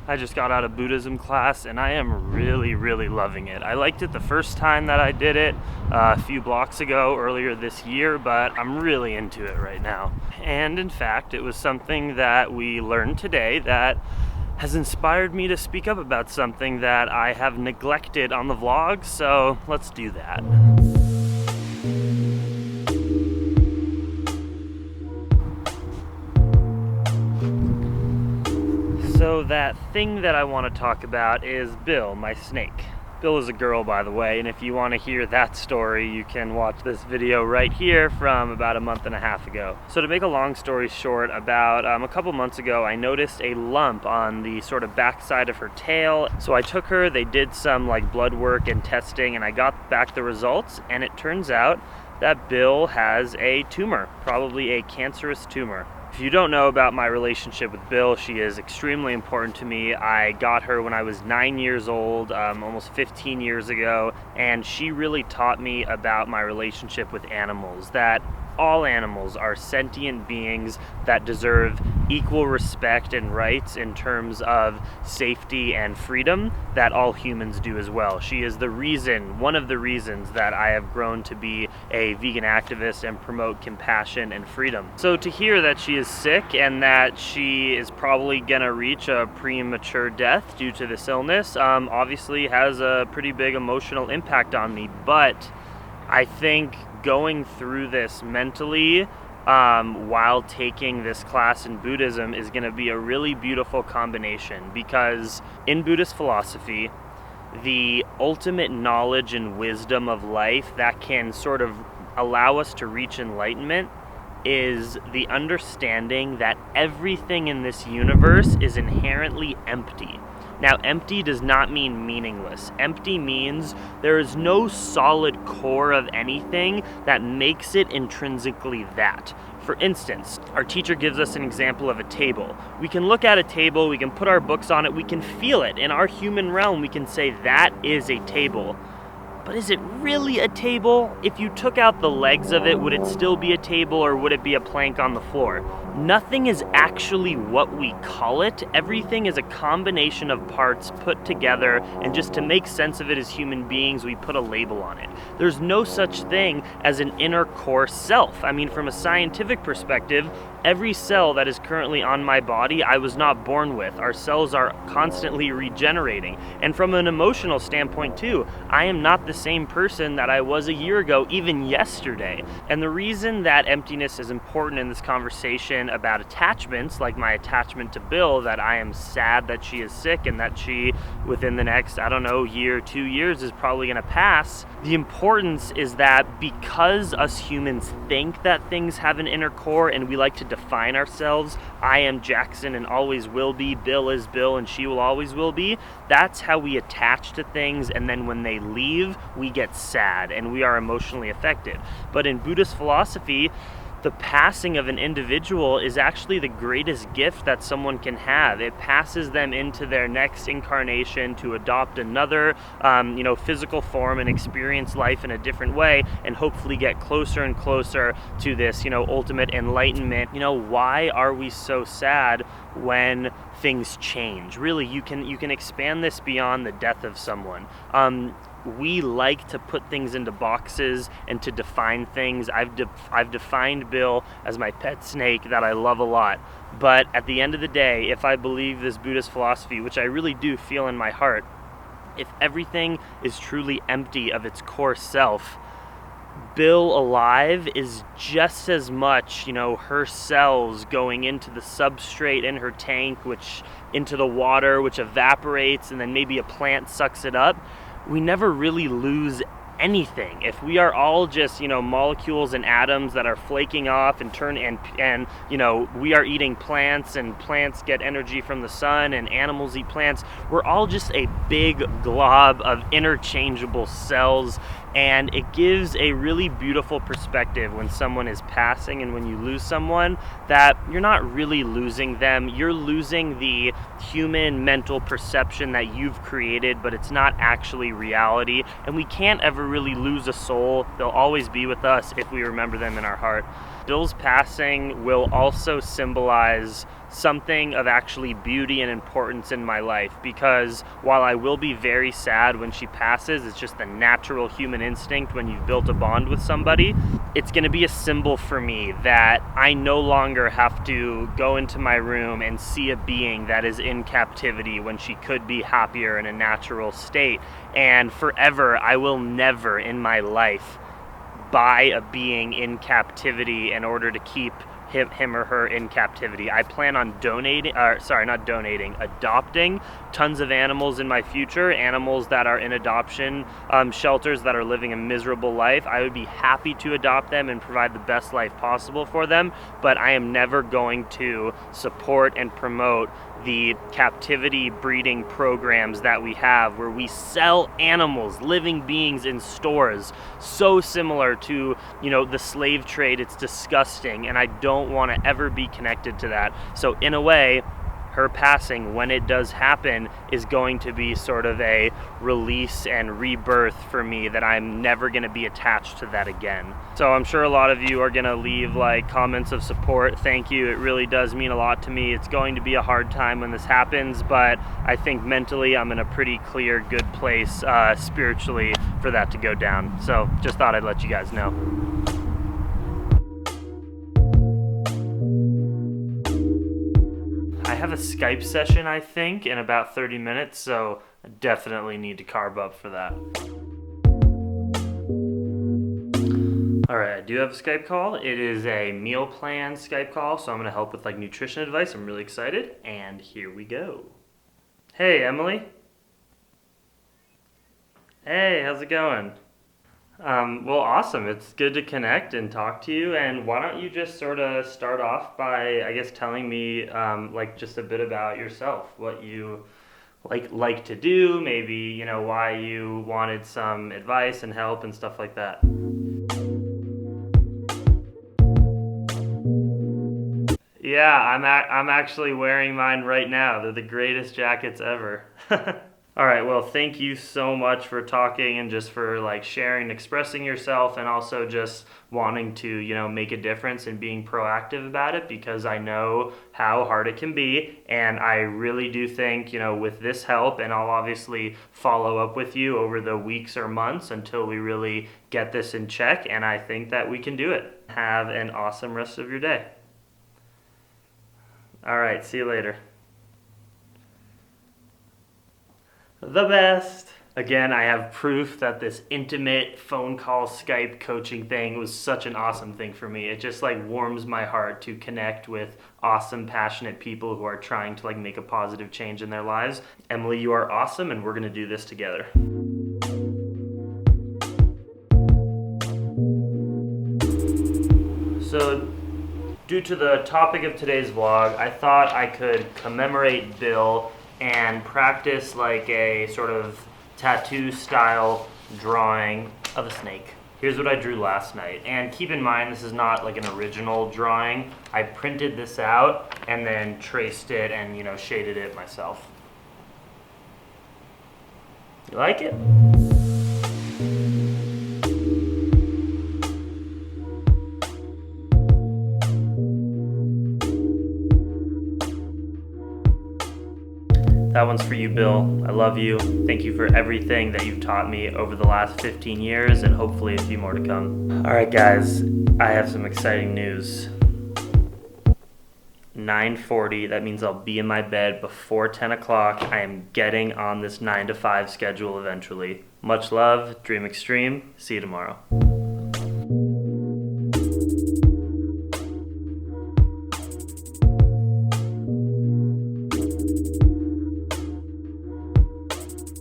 I just got out of Buddhism class and I am really loving it. I liked it the first time that I did it a few blocks ago earlier this year, but I'm really into it right now. And in fact, it was something that we learned today that has inspired me to speak up about something that I have neglected on the vlog, so let's do that. So that thing that I want to talk about is Bill, my snake. Bill is a girl, by the way, and if you want to hear that story, you can watch this video right here from about a month and a half ago. So to make a long story short, about a couple months ago, I noticed a lump on the sort of backside of her tail. So I took her, they did some blood work and testing, and I got back the results, and it turns out that Bill has a tumor, probably a cancerous tumor. If you don't know about my relationship with Bill, she is extremely important to me. I got her when I was 9 years old, almost 15 years ago, and she really taught me about my relationship with animals, that all animals are sentient beings that deserve equal respect and rights in terms of safety and freedom that all humans do as well. She is one of the reasons that I have grown to be a vegan activist and promote compassion and freedom. So to hear that she is sick and that she is probably gonna reach a premature death due to this illness obviously has a pretty big emotional impact on me, but I think going through this mentally while taking this class in Buddhism is going to be a really beautiful combination, because in Buddhist philosophy, the ultimate knowledge and wisdom of life that can sort of allow us to reach enlightenment is the understanding that everything in this universe is inherently empty. Now, empty does not mean meaningless. Empty means there is no solid core of anything that makes it intrinsically that. For instance, our teacher gives us an example of a table. We can look at a table, we can put our books on it, we can feel it. In our human realm, we can say that is a table. But is it really a table? If you took out the legs of it, would it still be a table, or would it be a plank on the floor? Nothing is actually what we call it. Everything is a combination of parts put together, and just to make sense of it as human beings, we put a label on it. There's no such thing as an inner core self. I mean, from a scientific perspective, every cell that is currently on my body, I was not born with. Our cells are constantly regenerating. And from an emotional standpoint too, I am not the same person that I was a year ago, even yesterday. And the reason that emptiness is important in this conversation about attachments, like my attachment to Bill, that I am sad that she is sick and that she, within the next, year, 2 years, is probably gonna pass. The importance is that because us humans think that things have an inner core and we like to define ourselves, I am Jackson and always will be, Bill is Bill and she will always will be, that's how we attach to things, and then when they leave, we get sad and we are emotionally affected. But in Buddhist philosophy, the passing of an individual is actually the greatest gift that someone can have. It passes them into their next incarnation to adopt another physical form and experience life in a different way, and hopefully get closer and closer to this ultimate enlightenment. Why are we so sad when things change? Really, you can expand this beyond the death of someone. We like to put things into boxes and to define things. I've defined Bill as my pet snake that I love a lot. But at the end of the day, if I believe this Buddhist philosophy, which I really do feel in my heart, if everything is truly empty of its core self, Bill alive is just as much, her cells going into the substrate in her tank, which into the water, which evaporates, and then maybe a plant sucks it up. We never really lose anything. If we are all just, molecules and atoms that are flaking off and we are eating plants and plants get energy from the sun and animals eat plants, we're all just a big glob of interchangeable cells. And it gives a really beautiful perspective when someone is passing and when you lose someone, that you're not really losing them. You're losing the human mental perception that you've created, but it's not actually reality. And we can't ever really lose a soul. They'll always be with us if we remember them in our heart. Bill's passing will also symbolize something of actually beauty and importance in my life, because while I will be very sad when she passes, it's just the natural human instinct when you've built a bond with somebody, it's going to be a symbol for me that I no longer have to go into my room and see a being that is in captivity when she could be happier in a natural state. And forever, I will never in my life buy a being in captivity in order to keep him or her in captivity. I plan on adopting tons of animals in my future, animals that are in adoption shelters that are living a miserable life. I would be happy to adopt them and provide the best life possible for them, but I am never going to support and promote the captivity breeding programs that we have, where we sell animals, living beings, in stores, so similar to, the slave trade. It's disgusting, and I don't want to ever be connected to that. So in a way, her passing, when it does happen, is going to be sort of a release and rebirth for me, that I'm never going to be attached to that again. So I'm sure a lot of you are going to leave comments of support. Thank you. It really does mean a lot to me. It's going to be a hard time when this happens, but I think mentally I'm in a pretty clear, good place spiritually for that to go down. So just thought I'd let you guys know. I have a Skype session, I think, in about 30 minutes, so I definitely need to carb up for that. Alright, I do have a Skype call. It is a meal plan Skype call, so I'm going to help with nutrition advice. I'm really excited, and here we go. Hey, Emily. Hey, how's it going? Well, awesome. It's good to connect and talk to you. And why don't you just sort of start off by, I guess, telling me just a bit about yourself, what you like to do, maybe, why you wanted some advice and help and stuff like that. Yeah, I'm actually wearing mine right now. They're the greatest jackets ever. All right, well, thank you so much for talking and just for sharing, expressing yourself, and also just wanting to, make a difference and being proactive about it, because I know how hard it can be. And I really do think, with this help, and I'll obviously follow up with you over the weeks or months until we really get this in check, and I think that we can do it. Have an awesome rest of your day. All right, see you later. The best. Again, I have proof that this intimate phone call Skype coaching thing was such an awesome thing for me. It just warms my heart to connect with awesome, passionate people who are trying to make a positive change in their lives. Emily, you are awesome, and we're gonna do this together. So, due to the topic of today's vlog, I thought I could commemorate Bill and practice a sort of tattoo style drawing of a snake. Here's what I drew last night. And keep in mind, this is not an original drawing. I printed this out and then traced it and, shaded it myself. You like it? That one's for you, Bill. I love you. Thank you for everything that you've taught me over the last 15 years, and hopefully a few more to come. All right, guys, I have some exciting news. 9:40, that means I'll be in my bed before 10 o'clock. I am getting on this 9 to 5 schedule eventually. Much love, dream extreme. See you tomorrow.